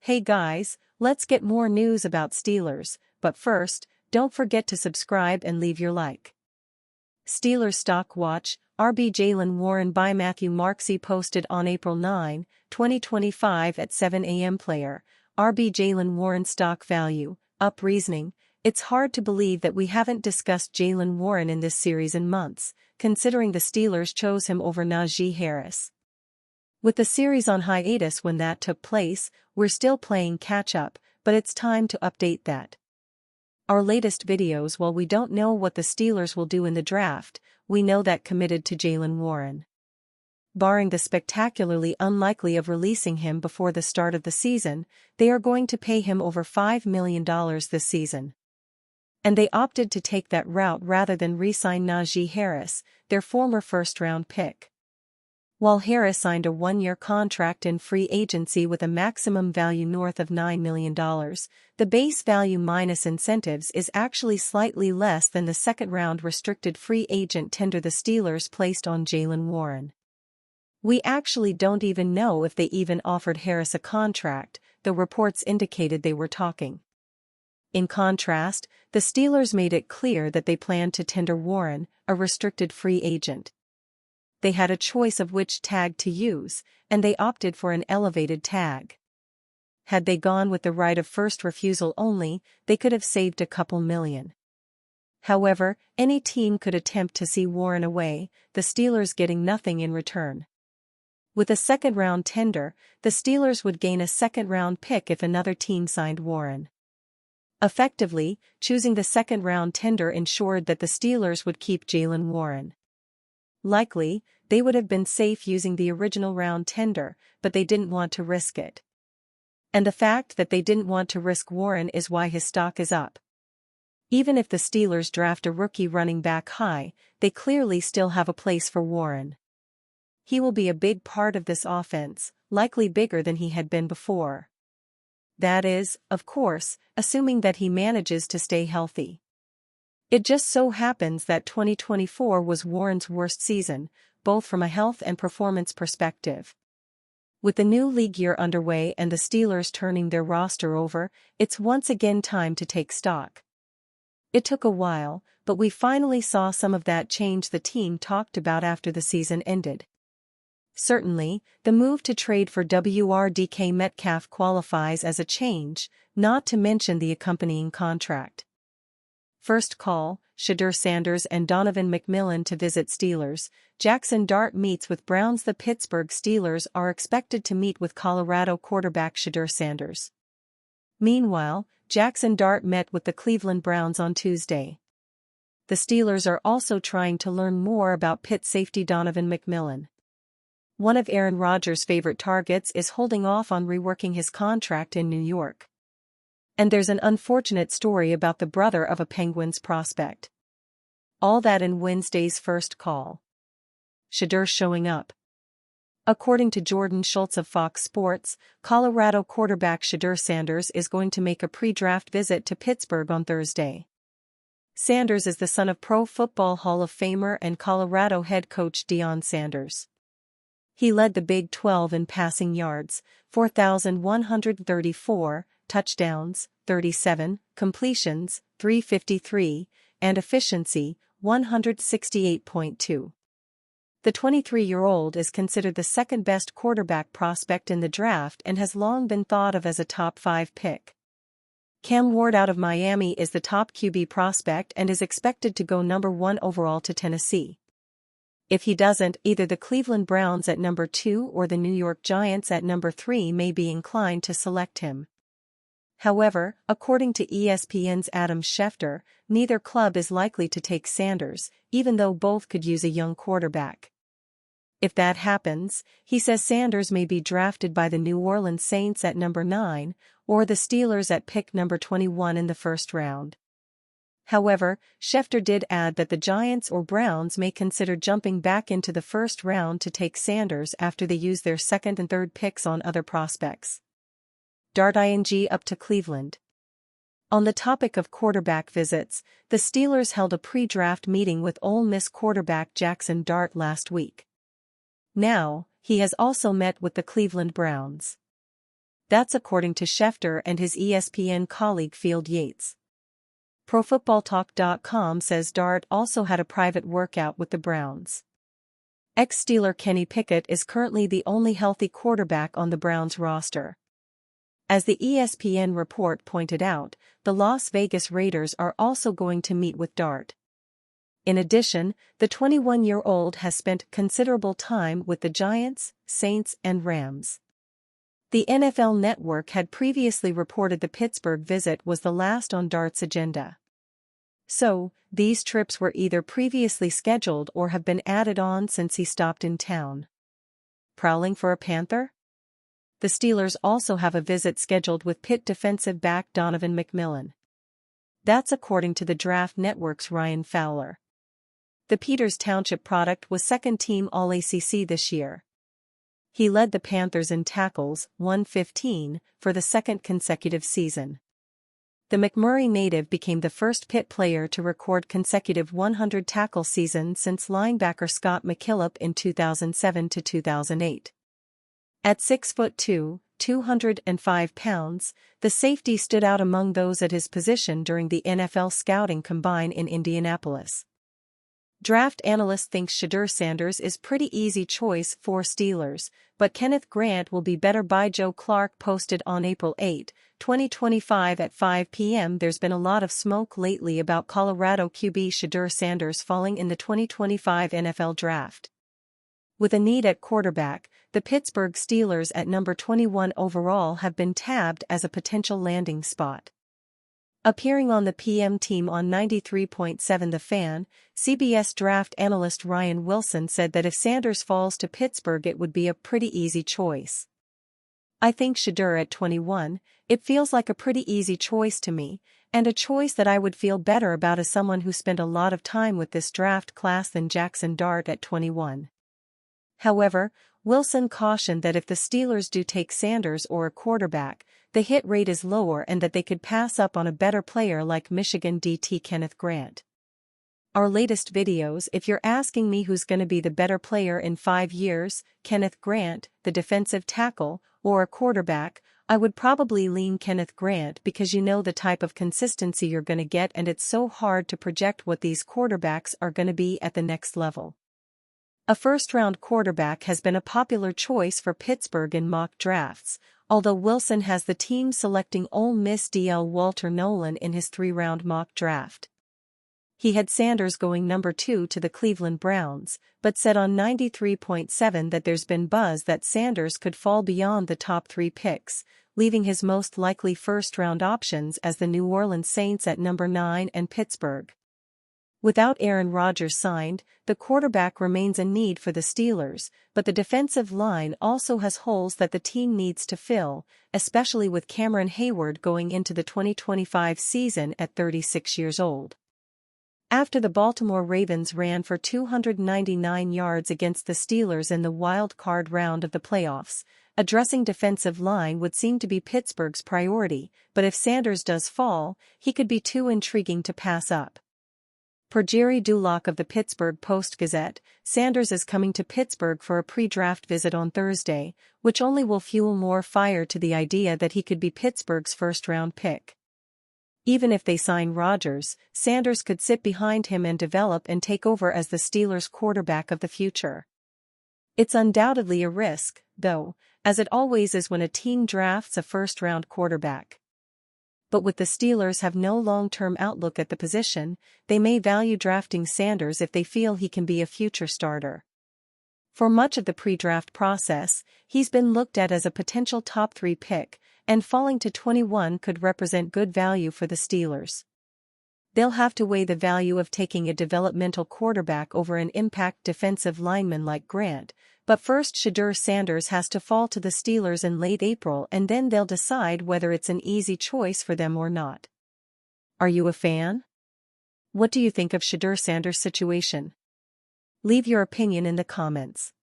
Hey guys, let's get more news about Steelers, but first, don't forget to subscribe and leave your like. Steelers Stock Watch, RB Jaylen Warren by Matthew Marksey posted on April 9, 2025 at 7 a.m. Player, RB Jaylen Warren stock value, up reasoning. It's hard to believe that we haven't discussed Jaylen Warren in this series in months, considering the Steelers chose him over Najee Harris. With the series on hiatus when that took place, we're still playing catch-up, but it's time to update that. Our latest videos. While we don't know what the Steelers will do in the draft, we know that committed to Jaylen Warren. Barring the spectacularly unlikely of releasing him before the start of the season, they are going to pay him over $5 million this season. And they opted to take that route rather than re-sign Najee Harris, their former first-round pick. While Harris signed a one-year contract in free agency with a maximum value north of $9 million, the base value minus incentives is actually slightly less than the second-round restricted free agent tender the Steelers placed on Jaylen Warren. We actually don't even know if they even offered Harris a contract, though reports indicated they were talking. In contrast, the Steelers made it clear that they planned to tender Warren, a restricted free agent. They had a choice of which tag to use, and they opted for an elevated tag. Had they gone with the right of first refusal only, they could have saved a couple million. However, any team could attempt to see Warren away, the Steelers getting nothing in return. With a second-round tender, the Steelers would gain a second-round pick if another team signed Warren. Effectively, choosing the second-round tender ensured that the Steelers would keep Jaylen Warren. Likely, they would have been safe using the original round tender, but they didn't want to risk it. And the fact that they didn't want to risk Warren is why his stock is up. Even if the Steelers draft a rookie running back high, they clearly still have a place for Warren. He will be a big part of this offense, likely bigger than he had been before. That is, of course, assuming that he manages to stay healthy. It just so happens that 2024 was Warren's worst season, both from a health and performance perspective. With the new league year underway and the Steelers turning their roster over, it's once again time to take stock. It took a while, but we finally saw some of that change the team talked about after the season ended. Certainly, the move to trade for WRDK Metcalf qualifies as a change, not to mention the accompanying contract. First call, Shedeur Sanders and Donovan McMillon to visit Steelers. Jackson Dart meets with Browns. The Pittsburgh Steelers are expected to meet with Colorado quarterback Shedeur Sanders. Meanwhile, Jackson Dart met with the Cleveland Browns on Tuesday. The Steelers are also trying to learn more about Pitt safety Donovan McMillon. One of Aaron Rodgers' favorite targets is holding off on reworking his contract in New York. And there's an unfortunate story about the brother of a Penguins prospect. All that in Wednesday's first call. Shedeur showing up. According to Jordan Schultz of Fox Sports, Colorado quarterback Shedeur Sanders is going to make a pre-draft visit to Pittsburgh on Thursday. Sanders is the son of Pro Football Hall of Famer and Colorado head coach Deion Sanders. He led the Big 12 in passing yards, 4,134, touchdowns, 37, completions, 353, and efficiency, 168.2. The 23-year-old is considered the second-best quarterback prospect in the draft and has long been thought of as a top 5 pick. Cam Ward out of Miami is the top QB prospect and is expected to go number 1 overall to Tennessee. If he doesn't, either the Cleveland Browns at number 2 or the New York Giants at number 3 may be inclined to select him. However, according to ESPN's Adam Schefter, neither club is likely to take Sanders, even though both could use a young quarterback. If that happens, he says Sanders may be drafted by the New Orleans Saints at number 9, or the Steelers at pick number 21 in the first round. However, Schefter did add that the Giants or Browns may consider jumping back into the first round to take Sanders after they use their second and third picks on other prospects. Dart ing up to Cleveland. On the topic of quarterback visits, the Steelers held a pre-draft meeting with Ole Miss quarterback Jackson Dart last week. Now, he has also met with the Cleveland Browns. That's according to Schefter and his ESPN colleague Field Yates. ProFootballTalk.com says Dart also had a private workout with the Browns. Ex-Steeler Kenny Pickett is currently the only healthy quarterback on the Browns roster. As the ESPN report pointed out, the Las Vegas Raiders are also going to meet with Dart. In addition, the 21-year-old has spent considerable time with the Giants, Saints, and Rams. The NFL Network had previously reported the Pittsburgh visit was the last on Dart's agenda. So, these trips were either previously scheduled or have been added on since he stopped in town. Prowling for a Panther? The Steelers also have a visit scheduled with Pitt defensive back Donovan McMillan. That's according to the Draft Network's Ryan Fowler. The Peters Township product was second-team All-ACC this year. He led the Panthers in tackles, 115, for the second consecutive season. The McMurray native became the first Pitt player to record consecutive 100-tackle seasons since linebacker Scott McKillop in 2007 to 2008. At 6'2", 205 pounds, the safety stood out among those at his position during the NFL Scouting Combine in Indianapolis. Draft analysts think Shedeur Sanders is pretty easy choice for Steelers, but Kenneth Grant will be better by Joe Clark posted on April 8, 2025 at 5 p.m. There's been a lot of smoke lately about Colorado QB Shedeur Sanders falling in the 2025 NFL Draft. With a need at quarterback, the Pittsburgh Steelers at number 21 overall have been tabbed as a potential landing spot. Appearing on the PM team on 93.7 The Fan, CBS draft analyst Ryan Wilson said that if Sanders falls to Pittsburgh it would be a pretty easy choice. I think Shedeur at 21, it feels like a pretty easy choice to me, and a choice that I would feel better about as someone who spent a lot of time with this draft class than Jackson Dart at 21. However, Wilson cautioned that if the Steelers do take Sanders or a quarterback, the hit rate is lower and that they could pass up on a better player like Michigan DT Kenneth Grant. Our latest videos. If you're asking me who's going to be the better player in 5 years, Kenneth Grant, the defensive tackle, or a quarterback, I would probably lean Kenneth Grant because you know the type of consistency you're going to get and it's so hard to project what these quarterbacks are going to be at the next level. A first-round quarterback has been a popular choice for Pittsburgh in mock drafts, although Wilson has the team selecting Ole Miss DL Walter Nolan in his 3-round mock draft. He had Sanders going number 2 to the Cleveland Browns, but said on 93.7 that there's been buzz that Sanders could fall beyond the top 3 picks, leaving his most likely first-round options as the New Orleans Saints at number 9 and Pittsburgh. Without Aaron Rodgers signed, the quarterback remains a need for the Steelers, but the defensive line also has holes that the team needs to fill, especially with Cameron Hayward going into the 2025 season at 36 years old. After the Baltimore Ravens ran for 299 yards against the Steelers in the wild card round of the playoffs, addressing defensive line would seem to be Pittsburgh's priority, but if Sanders does fall, he could be too intriguing to pass up. Per Jerry Dulock of the Pittsburgh Post-Gazette, Sanders is coming to Pittsburgh for a pre-draft visit on Thursday, which only will fuel more fire to the idea that he could be Pittsburgh's first-round pick. Even if they sign Rodgers, Sanders could sit behind him and develop and take over as the Steelers' quarterback of the future. It's undoubtedly a risk, though, as it always is when a team drafts a first-round quarterback. But with the Steelers have no long-term outlook at the position, they may value drafting Sanders if they feel he can be a future starter. For much of the pre-draft process, he's been looked at as a potential top 3 pick, and falling to 21 could represent good value for the Steelers. They'll have to weigh the value of taking a developmental quarterback over an impact defensive lineman like Grant, but first Shedeur Sanders has to fall to the Steelers in late April and then they'll decide whether it's an easy choice for them or not. Are you a fan? What do you think of Shedeur Sanders' situation? Leave your opinion in the comments.